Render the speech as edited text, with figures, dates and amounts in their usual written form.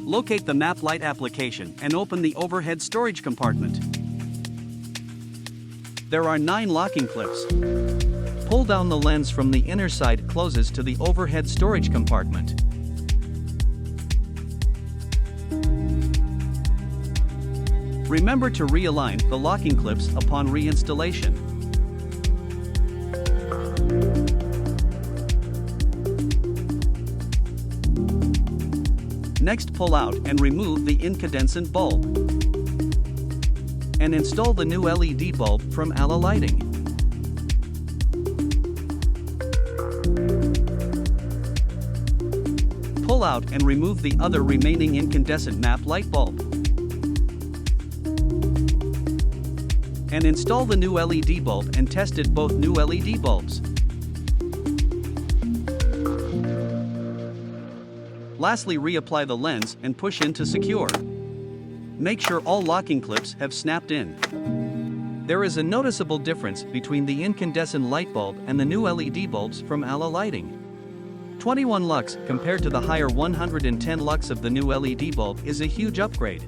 Locate the map light application and open the overhead storage compartment. There are 9 locking clips. Pull down the lens from the inner side closes to the overhead storage compartment. Remember to realign the locking clips upon reinstallation. Next, pull out and remove the incandescent bulb. And install the new LED bulb from Ala Lighting. Pull out and remove the other remaining incandescent map light bulb. And install the new LED bulb and tested both new LED bulbs. Lastly, reapply the lens and push in to secure. Make sure all locking clips have snapped in. There is a noticeable difference between the incandescent light bulb and the new LED bulbs from Ala Lighting. 21 lux compared to the higher 110 lux of the new LED bulb is a huge upgrade.